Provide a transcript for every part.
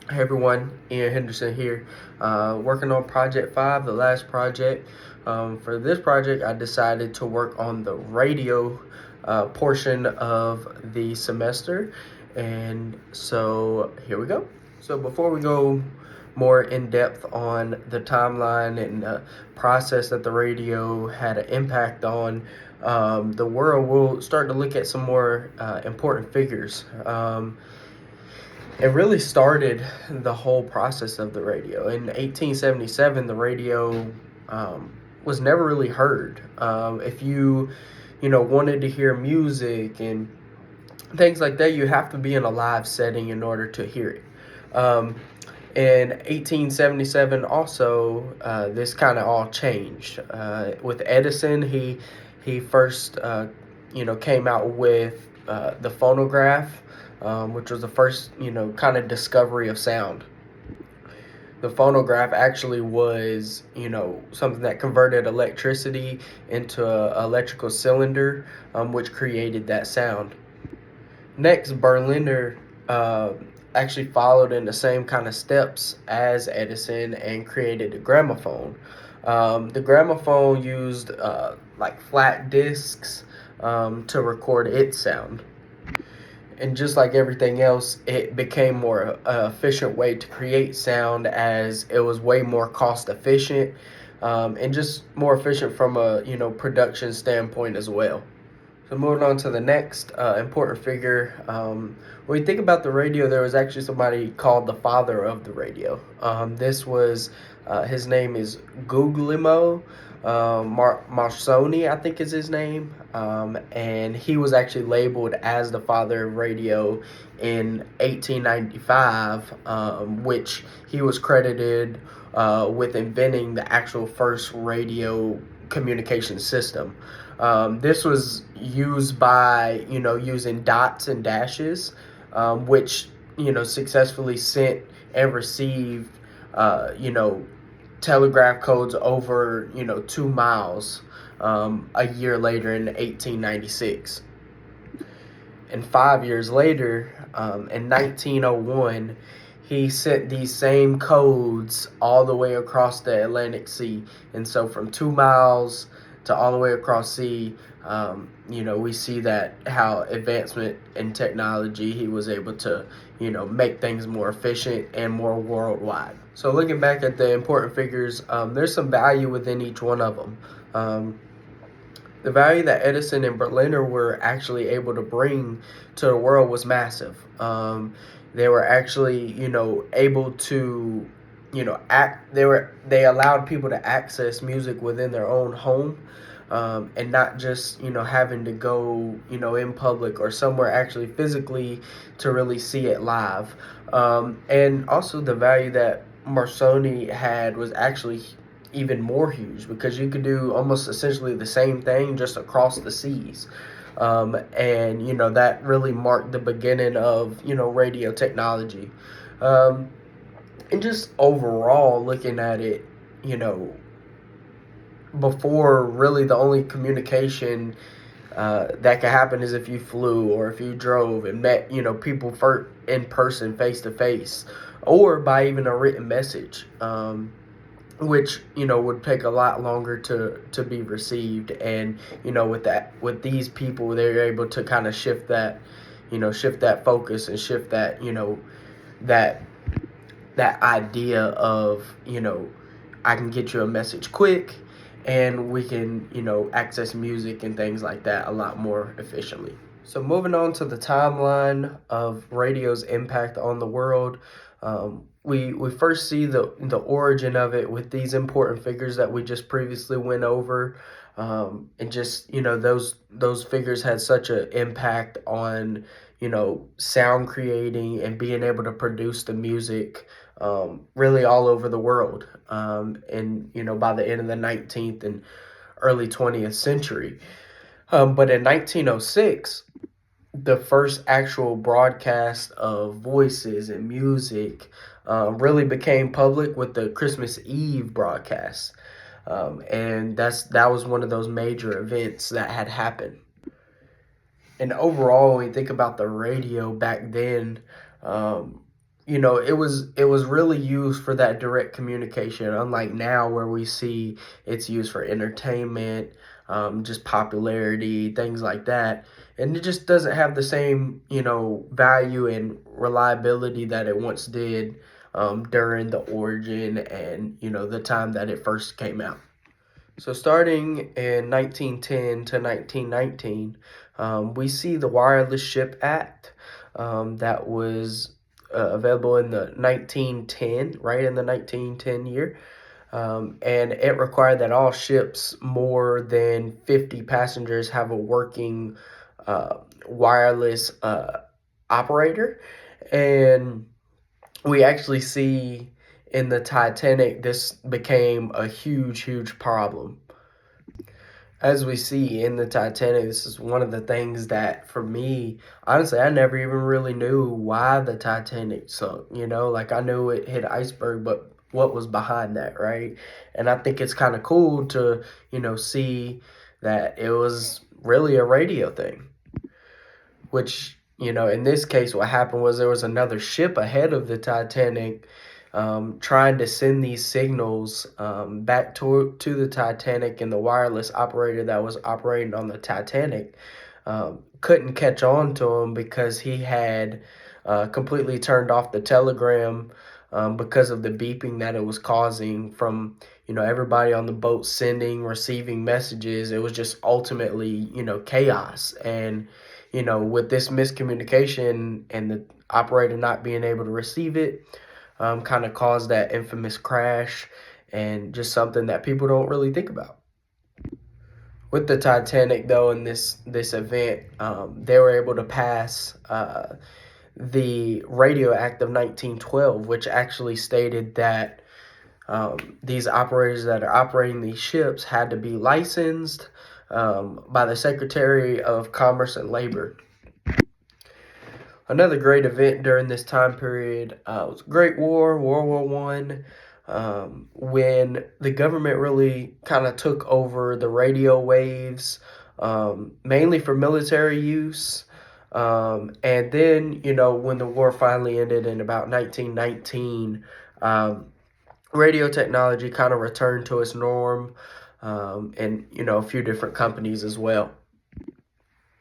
Hey everyone, Ian Henderson here, working on Project 5, the last project. For this project, I decided to work on the radio portion of the semester, and so here we go. So before we go more in depth on the timeline and process that the radio had an impact on the world, we'll start to look at some more important figures. It really started the whole process of the radio. In 1877, the radio was never really heard. If you wanted to hear music and things like that, you have to be in a live setting in order to hear it. In 1877, also, this kind of all changed. With Edison, he first, came out with the phonograph, which was the first, kind of discovery of sound. The phonograph actually was, something that converted electricity into an electrical cylinder, which created that sound. Next, Berliner actually followed in the same kind of steps as Edison and created the gramophone. The gramophone used like flat discs to record its sound. And just like everything else, it became more efficient way to create sound as it was way more cost efficient and just more efficient from a production standpoint as well. So moving on to the next important figure. When you think about the radio, there was actually somebody called the father of the radio. This was his name is Guglielmo Marconi, I think is his name, and he was actually labeled as the father of radio in 1895, which he was credited with inventing the actual first radio communication system. This was used by, using dots and dashes, which, successfully sent and received, telegraph codes over, 2 miles a year later in 1896. And 5 years later, in 1901, he sent these same codes all the way across the Atlantic Sea. And so from 2 miles to all the way across sea, we see that how advancement in technology, he was able to, make things more efficient and more worldwide. So looking back at the important figures, there's some value within each one of them. The value that Edison and Berliner were actually able to bring to the world was massive. They were actually, able to, They allowed people to access music within their own home, and not just, having to go, in public or somewhere actually physically to really see it live. And also the value that Marconi had was actually even more huge because you could do almost essentially the same thing just across the seas. And that really marked the beginning of radio technology. Um, and just overall looking at it, you know, before really the only communication that could happen is if you flew or if you drove and met people in person, face to face, or by even a written message, which would take a lot longer to be received. And with these people, they're able to kind of shift that focus and shift that that that idea of I can get you a message quick, and we can access music and things like that a lot more efficiently. So moving on to the timeline of radio's impact on the world, we first see the origin of it with these important figures that we just previously went over, and just those figures had such an impact on sound creating and being able to produce the music, really all over the world, and by the end of the 19th and early 20th century. But in 1906, the first actual broadcast of voices and music really became public with the Christmas Eve broadcast, and that was one of those major events that had happened. And overall, when you think about the radio back then, um, it was really used for that direct communication, unlike now where we see it's used for entertainment, just popularity, things like that. And it just doesn't have the same, value and reliability that it once did during the origin and, the time that it first came out. So starting in 1910 to 1919, we see the Wireless Ship Act that was available in the 1910, right in the 1910 year. And it required that all ships more than 50 passengers have a working wireless operator. And we actually see in the Titanic, this became a huge, huge problem. As we see in the Titanic, this is one of the things that, for me, honestly, I never even really knew why the Titanic sunk. Like I knew it hit an iceberg, but what was behind that, right? And I think it's kind of cool to, see that it was really a radio thing, which, in this case, what happened was there was another ship ahead of the Titanic trying to send these signals back to the Titanic, and the wireless operator that was operating on the Titanic couldn't catch on to him because he had completely turned off the telegram because of the beeping that it was causing from, everybody on the boat sending, receiving messages. It was just ultimately, chaos. And, with this miscommunication and the operator not being able to receive it, kind of caused that infamous crash, and just something that people don't really think about. With the Titanic, though, in this event, they were able to pass the Radio Act of 1912, which actually stated that these operators that are operating these ships had to be licensed by the Secretary of Commerce and Labor. Another great event during this time period was Great War, World War One, when the government really kind of took over the radio waves, mainly for military use. And then, when the war finally ended in about 1919, radio technology kind of returned to its norm, and, a few different companies as well.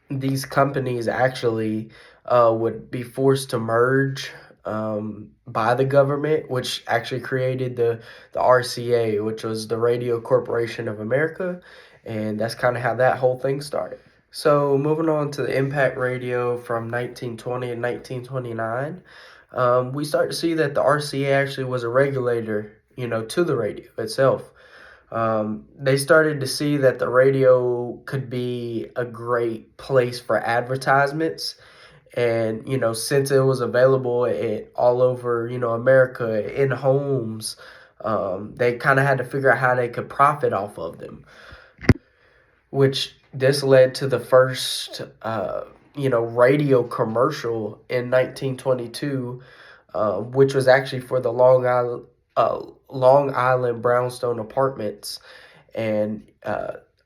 These companies actually would be forced to merge by the government, which actually created the RCA, which was the Radio Corporation of America, and that's kind of how that whole thing started. So moving on to the impact radio from 1920 and 1929, we start to see that the RCA actually was a regulator, to the radio itself. They started to see that the radio could be a great place for advertisements. And, since it was available all over, America, in homes, they kind of had to figure out how they could profit off of them, which this led to the first, radio commercial in 1922, which was actually for the Long Island brownstone apartments. And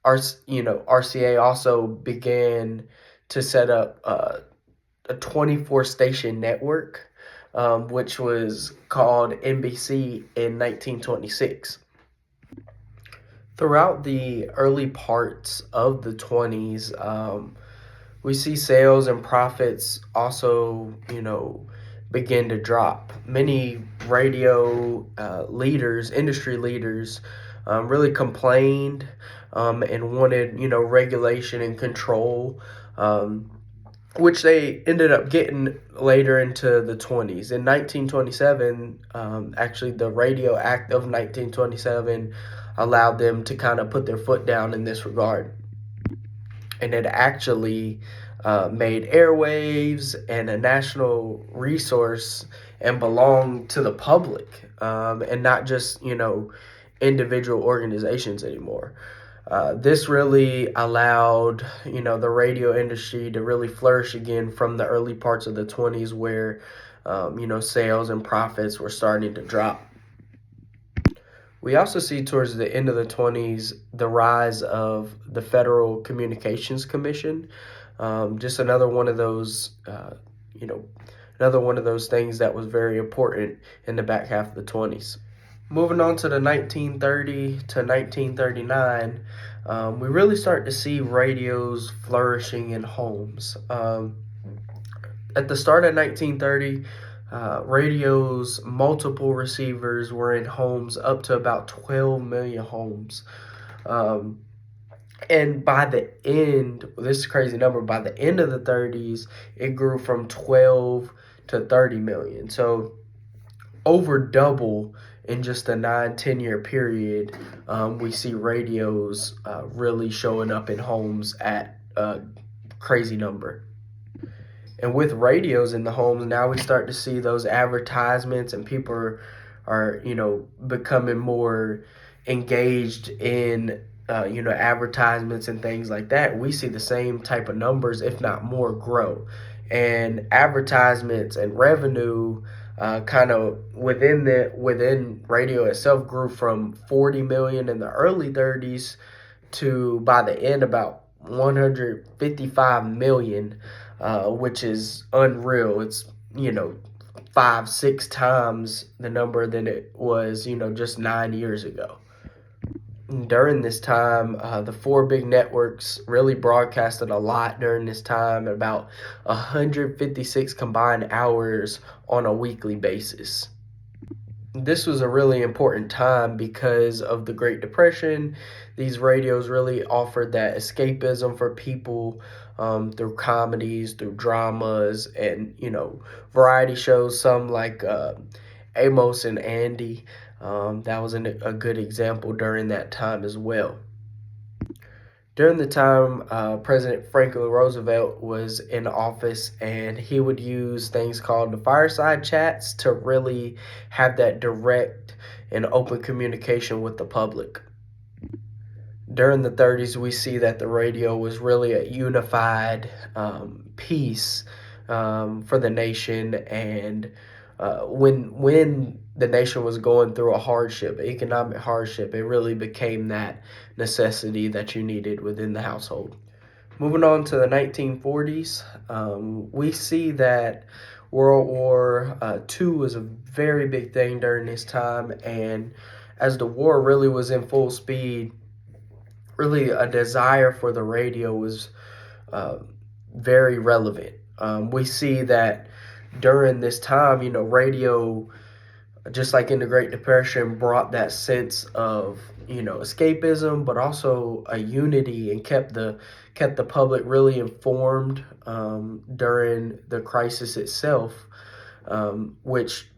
RCA also began to set up a 24 station network, which was called NBC in 1926. Throughout the early parts of the 20s, we see sales and profits also, begin to drop. Many radio industry leaders, really complained and wanted, regulation and control, which they ended up getting later into the 20s. In 1927, actually, the Radio Act of 1927 allowed them to kind of put their foot down in this regard. And it actually made airwaves and a national resource and belonged to the public, and not just, individual organizations anymore. This really allowed, the radio industry to really flourish again from the early parts of the 20s where, sales and profits were starting to drop. We also see towards the end of the 20s the rise of the Federal Communications Commission, just another one of those, another one of those things that was very important in the back half of the 20s. Moving on to the 1930 to 1939, we really start to see radios flourishing in homes. At the start of 1930, radios, multiple receivers were in homes, up to about 12 million homes. And by the end, this is a crazy number, by the end of the 30s, it grew from 12 to 30 million. So over double in just a 9-10 year period. We see radios really showing up in homes at a crazy number. And with radios in the homes, now we start to see those advertisements, and people are becoming more engaged in advertisements and things like that. We see the same type of numbers, if not more, grow. And advertisements and revenue kind of within radio itself grew from 40 million in the early 30s to, by the end, about 155 million, which is unreal. It's 5-6 times the number than it was just 9 years ago. During this time, the four big networks really broadcasted a lot during this time, about 156 combined hours on a weekly basis. This was a really important time because of the Great Depression. These radios really offered that escapism for people through comedies, through dramas, and variety shows. Some like Amos and Andy. That was a good example during that time as well. During the time President Franklin Roosevelt was in office, and he would use things called the fireside chats to really have that direct and open communication with the public. During the 30s, we see that the radio was really a unified piece for the nation, and when the nation was going through economic hardship, it really became that necessity that you needed within the household. Moving on to the 1940s, we see that World War II was a very big thing during this time, and as the war really was in full speed, really a desire for the radio was very relevant. We see that during this time, radio, just like in the Great Depression, brought that sense of escapism, but also a unity, and kept the public really informed during the crisis itself, which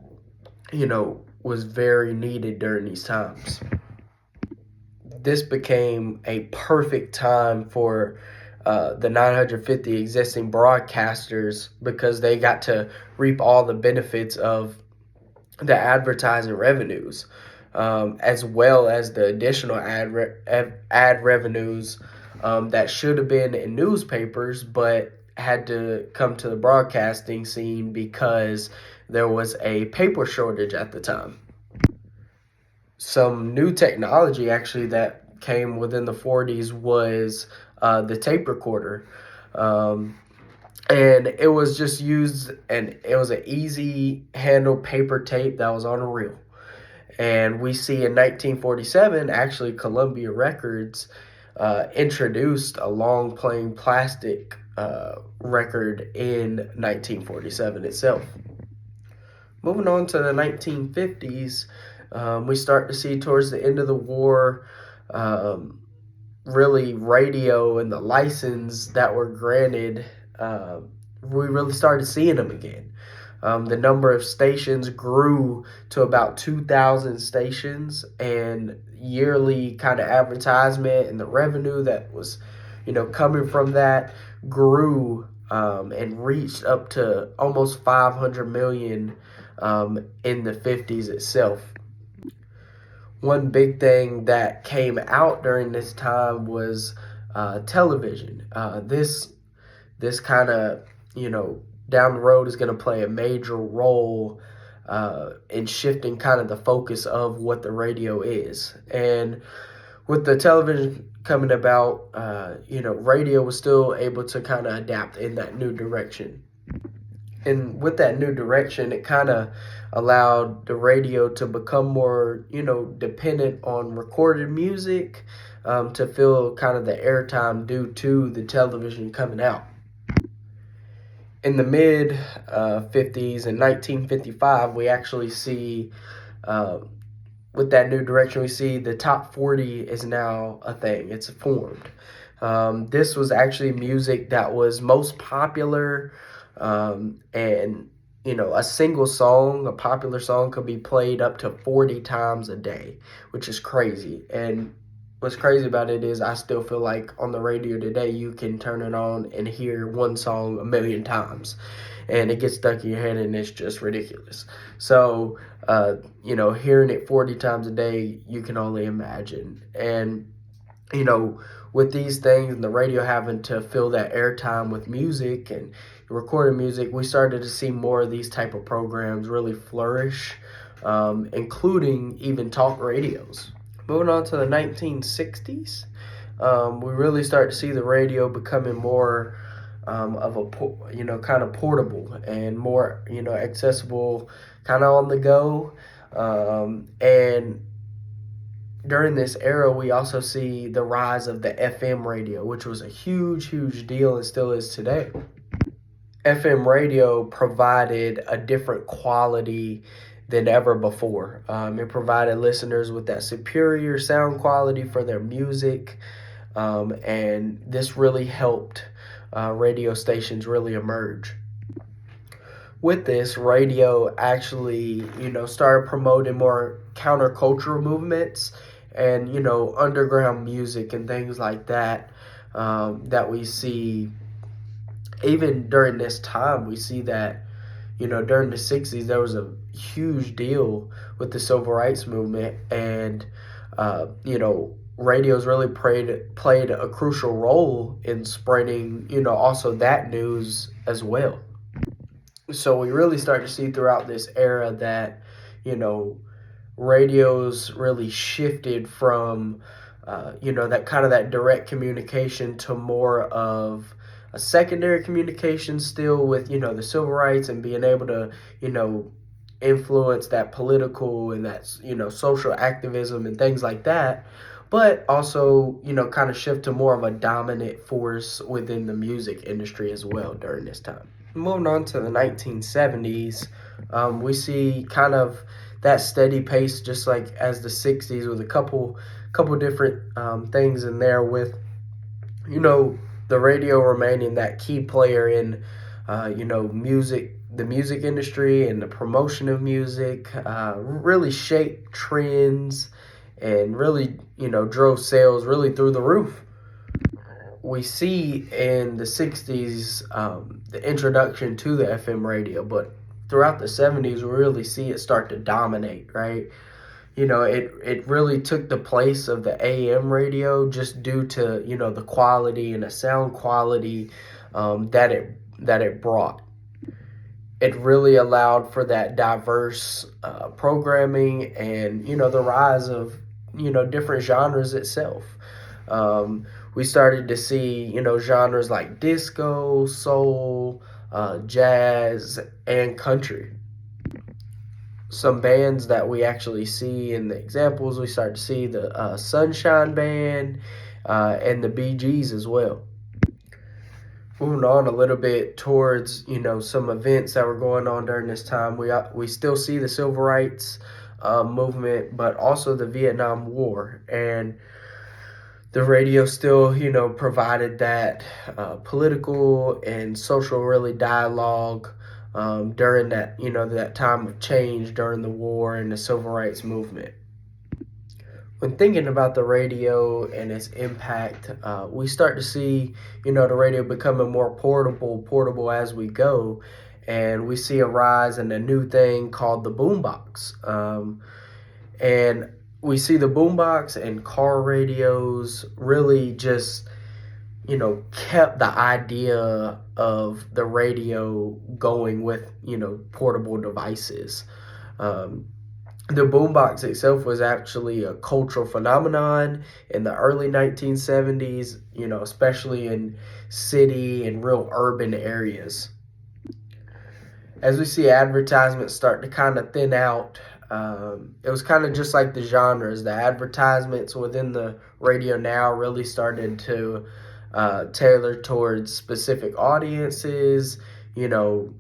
was very needed during these times. This became a perfect time for the 950 existing broadcasters, because they got to reap all the benefits of the advertising revenues, as well as the additional ad revenues that should have been in newspapers, but had to come to the broadcasting scene because there was a paper shortage at the time. Some new technology actually that came within the 40s was the tape recorder. And it was just used, and it was an easy handle paper tape that was on a reel. And we see in 1947, actually, Columbia Records introduced a long playing plastic record in 1947 itself. Moving on to the 1950s, we start to see towards the end of the war, really radio and the license that were granted, we really started seeing them again. The number of stations grew to about 2,000 stations, and yearly kind of advertisement and the revenue that was, coming from that grew and reached up to almost 500 million in the 50s itself. One big thing that came out during this time was television. This kind of, down the road is going to play a major role in shifting kind of the focus of what the radio is. And with the television coming about, radio was still able to kind of adapt in that new direction. And with that new direction, it kind of allowed the radio to become more, dependent on recorded music, to fill kind of the airtime due to the television coming out. In the mid 50s, in 1955, we actually see, uh, with that new direction, we see the top 40 is now a thing. It's formed. This was actually music that was most popular, and a single song, a popular song, could be played up to 40 times a day, which is crazy. And what's crazy about it is I still feel like on the radio today you can turn it on and hear one song a million times, and it gets stuck in your head and it's just ridiculous. So hearing it 40 times a day, you can only imagine. And you know, with these things and the radio having to fill that airtime with music and recorded music, we started to see more of these type of programs really flourish, including even talk radios. Moving on to the 1960s, we really start to see the radio becoming more, of a, kind of portable and more, accessible, kind of on the go. And during this era, we also see the rise of the FM radio, which was a huge, huge deal and still is today. FM radio provided a different quality than ever before. It provided listeners with that superior sound quality for their music, and this really helped radio stations really emerge. With this, radio actually, started promoting more countercultural movements and, underground music and things like that, that we see even during this time. We see that, during the 60s, there was a huge deal with the civil rights movement, and, radio's really played a crucial role in spreading, also that news as well. So we really start to see throughout this era that, you know, radios really shifted from, that kind of that direct communication to more of a secondary communication, still with, the civil rights and being able to, influence that political and that, social activism and things like that. But also, kind of shift to more of a dominant force within the music industry as well during this time. Moving on to the 1970s, we see kind of that steady pace, just like as the 60s, with a couple different things in there, with the radio remaining that key player in the music industry and the promotion of music, really shaped trends and really drove sales really through the roof. We see in the 60s, the introduction to the FM radio, but throughout the 70s, we really see it start to dominate, right? It really took the place of the AM radio, just due to, the quality and the sound quality, that it brought. It really allowed for that diverse programming and, the rise of, different genres itself. We started to see, genres like disco, soul, jazz, and country. Some bands that we actually see in the examples, we start to see the Sunshine Band, and the Bee Gees as well. Moving on a little bit towards, some events that were going on during this time, we still see the civil rights movement, but also the Vietnam War. And the radio still, provided that political and social really dialogue, during that, that time of change during the war and the civil rights movement. When thinking about the radio and its impact, we start to see, the radio becoming more portable as we go, and we see a rise in a new thing called the boombox. And we see the boombox and car radios really just, kept the idea of the radio going with, portable devices. The boombox itself was actually a cultural phenomenon in the early 1970s, especially in city and real urban areas. as we see advertisements start to kind of thin out, it was kind of just like the genres. The advertisements within the radio now really started to tailor towards specific audiences, you know,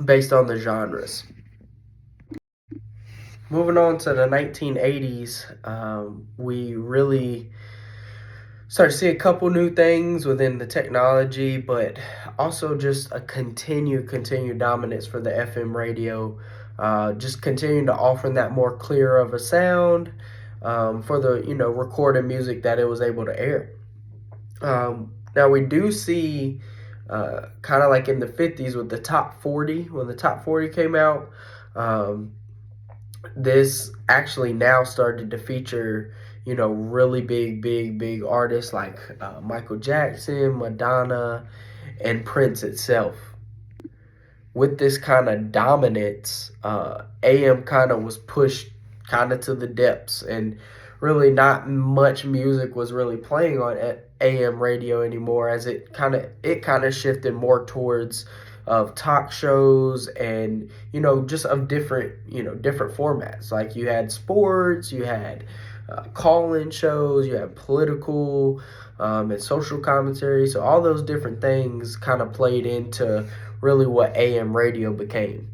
based on the genres. Moving on to the 1980s, we really started to see a couple new things within the technology, but also just a continued dominance for the FM radio. Just continuing to offer that more clear of a sound for the recorded music that it was able to air. Now we do see kind of like in the 50s with the top 40, when the top 40 came out. This actually now started to feature, really big artists like Michael Jackson, Madonna, and Prince itself. With this kind of dominance, AM kind of was pushed kind of to the depths, and really not much music was really playing on AM radio anymore, as it kind of shifted more towards of talk shows and just of different formats. Like you had sports, you had call-in shows, you had political and social commentary. So all those different things kind of played into really what AM radio became.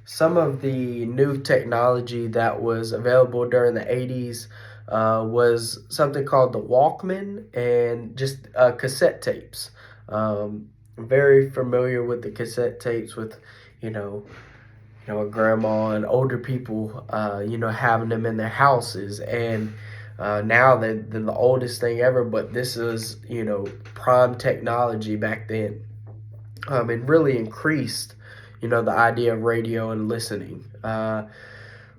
Some of the new technology that was available during the 80s was something called the Walkman and just cassette tapes. I'm very familiar with the cassette tapes with, a grandma and older people, having them in their houses. And now they're the oldest thing ever, but this is, prime technology back then. It really increased, the idea of radio and listening.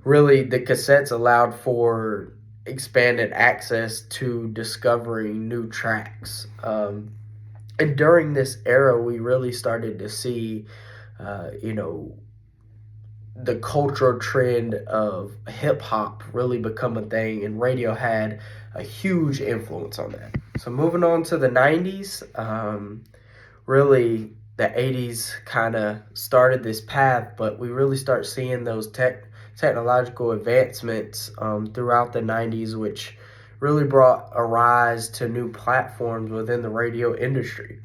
Really, the cassettes allowed for expanded access to discovering new tracks. And during this era, we really started to see, the cultural trend of hip hop really become a thing, and radio had a huge influence on that. So moving on to the 90s, really the 80s kind of started this path, but we really start seeing those technological advancements throughout the 90s, which really brought a rise to new platforms within the radio industry.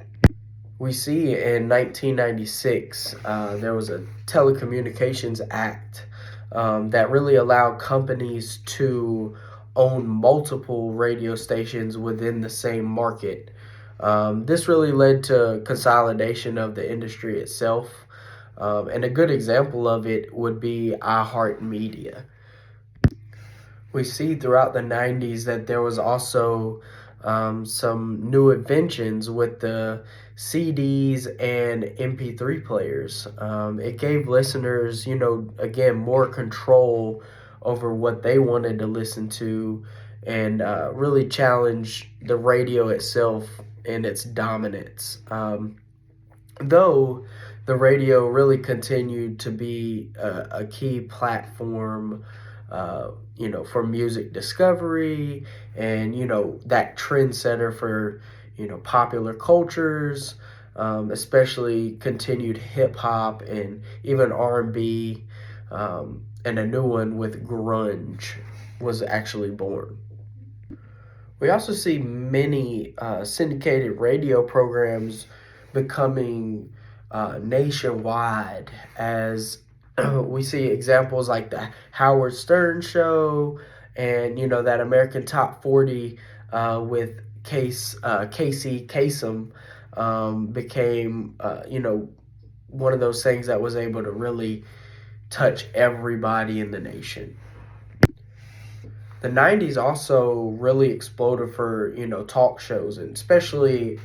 We see in 1996, there was a Telecommunications Act that really allowed companies to own multiple radio stations within the same market. This really led to consolidation of the industry itself. And a good example of it would be iHeartMedia. We see throughout the 90s that there was also some new inventions with the CDs and MP3 players. It gave listeners, again, more control over what they wanted to listen to, and really challenge the radio itself and its dominance. Though the radio really continued to be a key platform, for music discovery and, that trendsetter for, popular cultures, especially continued hip hop and even R&B, and a new one with grunge was actually born. We also see many syndicated radio programs becoming nationwide, as we see examples like the Howard Stern Show and, that American Top 40 with Casey Kasem became, one of those things that was able to really touch everybody in the nation. The 90s also really exploded for, talk shows, and especially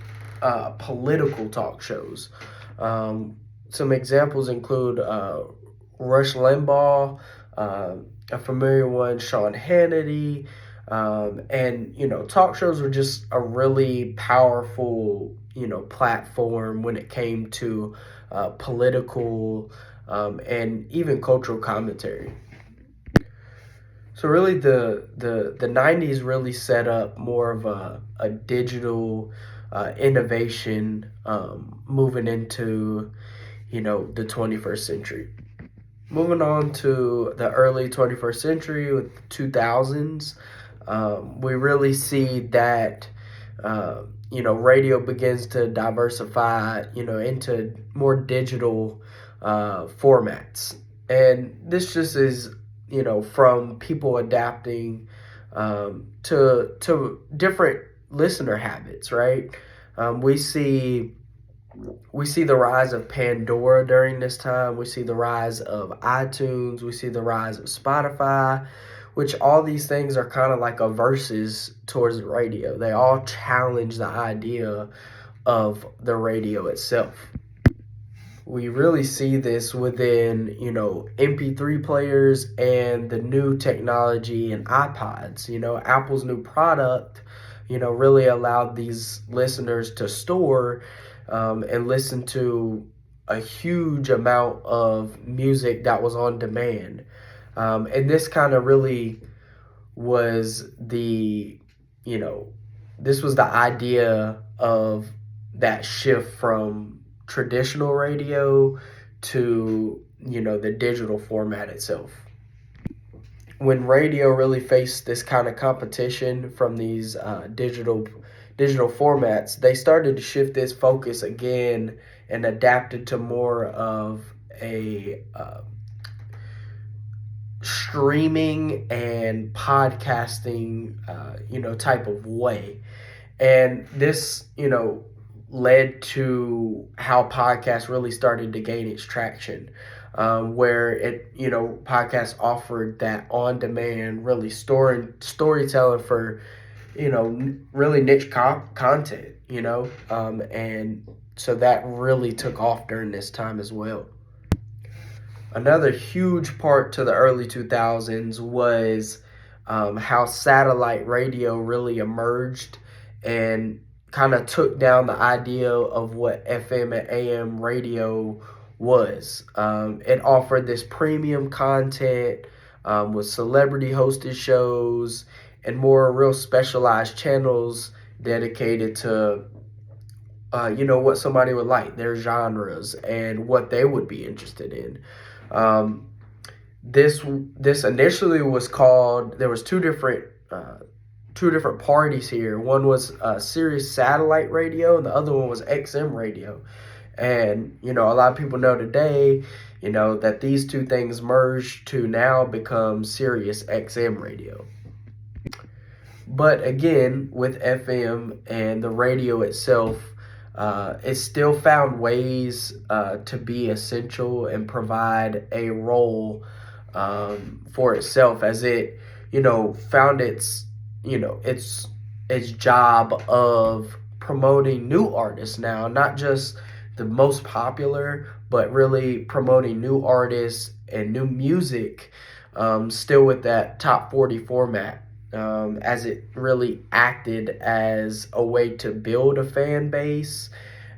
political talk shows. Some examples include Rush Limbaugh, a familiar one, Sean Hannity, and talk shows were just a really powerful platform when it came to political and even cultural commentary. So really the 90s really set up more of a digital innovation, moving into the 21st century. Moving on to the early 21st century with the 2000s, we really see that, radio begins to diversify, into more digital formats. And this just is, from people adapting to different listener habits, right? We see the rise of Pandora during this time. We see the rise of iTunes. We see the rise of Spotify, which all these things are kind of like a versus towards the radio. They all challenge the idea of the radio itself. We really see this within, MP3 players and the new technology and iPods. Apple's new product, really allowed these listeners to store and listen to a huge amount of music that was on demand. And this kind of really was this was the idea of that shift from traditional radio to, the digital format itself. When radio really faced this kind of competition from these digital formats, they started to shift its focus again and adapted to more of a streaming and podcasting, type of way. And this, led to how podcasts really started to gain its traction, where podcasts offered that on-demand, really storytelling for, really niche content, and so that really took off during this time as well. Another huge part to the early 2000s was how satellite radio really emerged and kind of took down the idea of what FM and AM radio was. It offered this premium content with celebrity hosted shows and more real specialized channels dedicated to, what somebody would like, their genres, and what they would be interested in. This initially was called, there was two different parties here. One was Sirius satellite radio, and the other one was XM radio. And, a lot of people know today, that these two things merged to now become Sirius XM radio. But again, with FM and the radio itself, it still found ways to be essential and provide a role for itself, as it, found its job of promoting new artists now, not just the most popular, but really promoting new artists and new music, still with that top 40 format, as it really acted as a way to build a fan base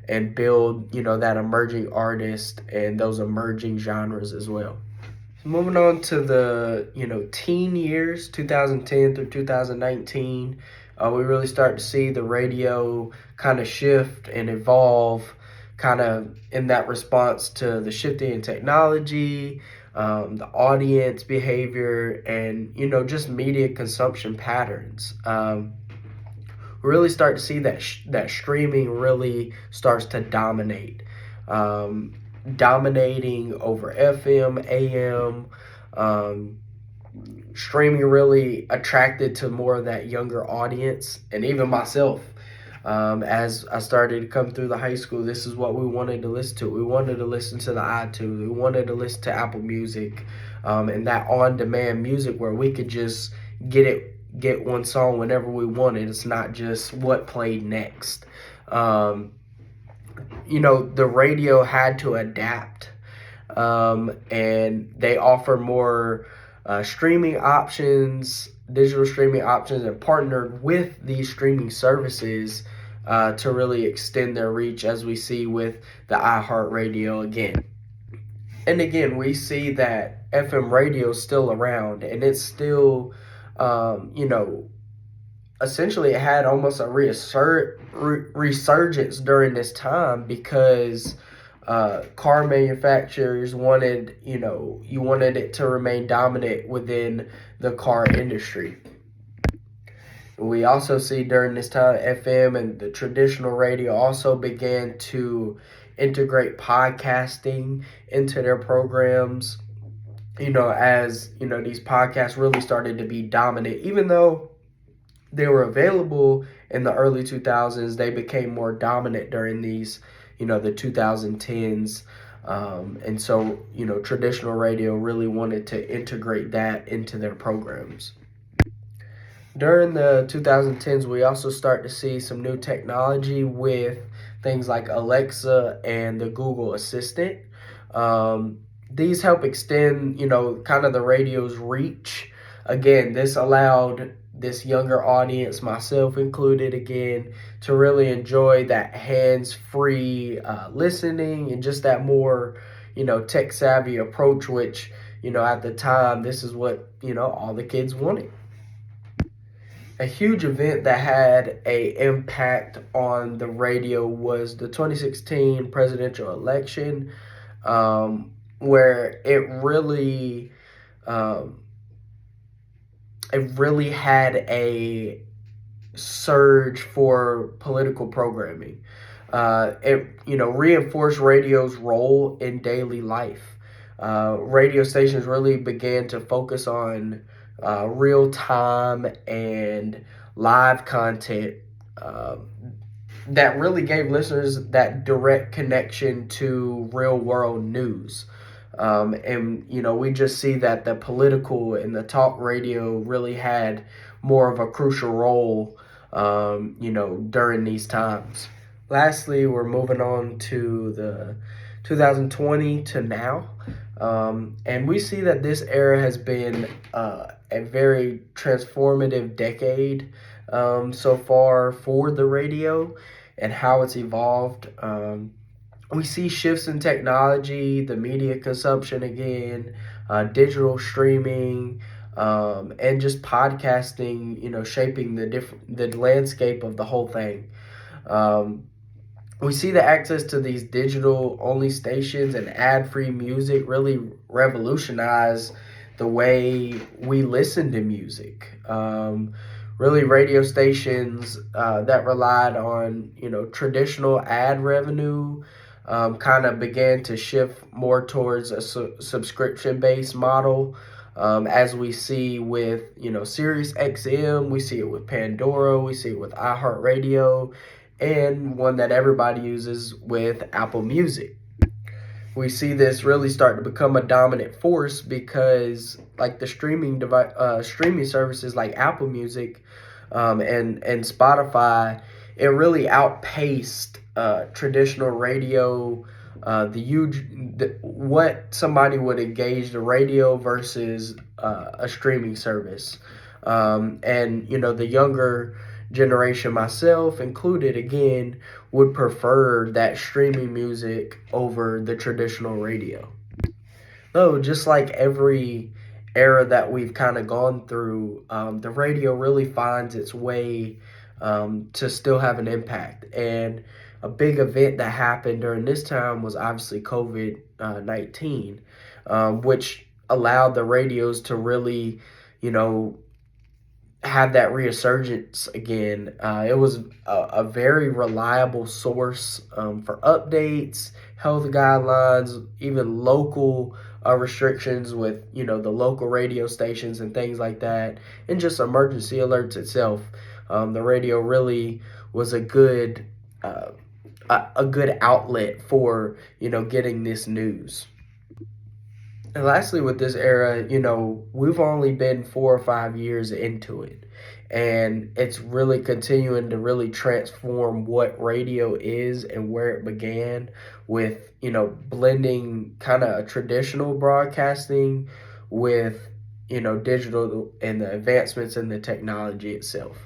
and build, that emerging artist and those emerging genres as well. Moving on to the, teen years, 2010 through 2019, we really start to see the radio kind of shift and evolve kind of in that response to the shifting in technology, the audience behavior, and, just media consumption patterns. We really start to see that streaming really starts to dominate. Dominating over FM, AM. Streaming really attracted to more of that younger audience, and even myself. As I started to come through the high school, this is what we wanted to listen to. We wanted to listen to the iTunes. We wanted to listen to Apple Music, and that on-demand music where we could just get one song whenever we wanted. It's not just what played next. The radio had to adapt, and they offer more streaming options, digital streaming options, and partnered with these streaming services to really extend their reach, as we see with the iHeartRadio again. And again, we see that FM radio is still around, and it's still, essentially it had almost a resurgence during this time, because car manufacturers wanted, you wanted it to remain dominant within the car industry. We also see during this time FM and the traditional radio also began to integrate podcasting into their programs. As these podcasts really started to be dominant, even though they were available in the early 2000s, they became more dominant during these, the 2010s. And so, traditional radio really wanted to integrate that into their programs. During the 2010s, we also start to see some new technology with things like Alexa and the Google Assistant. These help extend, kind of the radio's reach. Again, this allowed this younger audience, myself included, again, to really enjoy that hands-free listening and just that more, tech-savvy approach, which, at the time, this is what, all the kids wanted. A huge event that had a impact on the radio was the 2016 presidential election, where it really had a surge for political programming. It reinforced radio's role in daily life. Radio stations really began to focus on real time and live content that really gave listeners that direct connection to real world news. And we just see that the political and the talk radio really had more of a crucial role, during these times. Lastly, we're moving on to the 2020 to now. And we see that this era has been a very transformative decade so far for the radio and how it's evolved. We see shifts in technology, the media consumption again, digital streaming, and just podcasting, shaping the landscape of the whole thing. We see the access to these digital only stations and ad-free music really revolutionize the way we listen to music. Really, radio stations that relied on traditional ad revenue kind of began to shift more towards a subscription-based model. As we see with Sirius XM, we see it with Pandora, we see it with iHeartRadio, and one that everybody uses with Apple Music. We see this really start to become a dominant force because, like the streaming services like Apple Music and Spotify, it really outpaced traditional radio. What somebody would engage the radio versus a streaming service, and the younger generation, myself included, again, would prefer that streaming music over the traditional radio. Though, just like every era that we've kind of gone through, the radio really finds its way to still have an impact. And a big event that happened during this time was obviously COVID-19, which allowed the radios to really, have that resurgence again. It was a very reliable source for updates, health guidelines, even local restrictions with the local radio stations and things like that, and just emergency alerts itself. The radio really was a good outlet for getting this news. And lastly, with this era, we've only been 4 or 5 years into it. And it's really continuing to really transform what radio is and where it began with, blending kind of a traditional broadcasting with, digital and the advancements in the technology itself.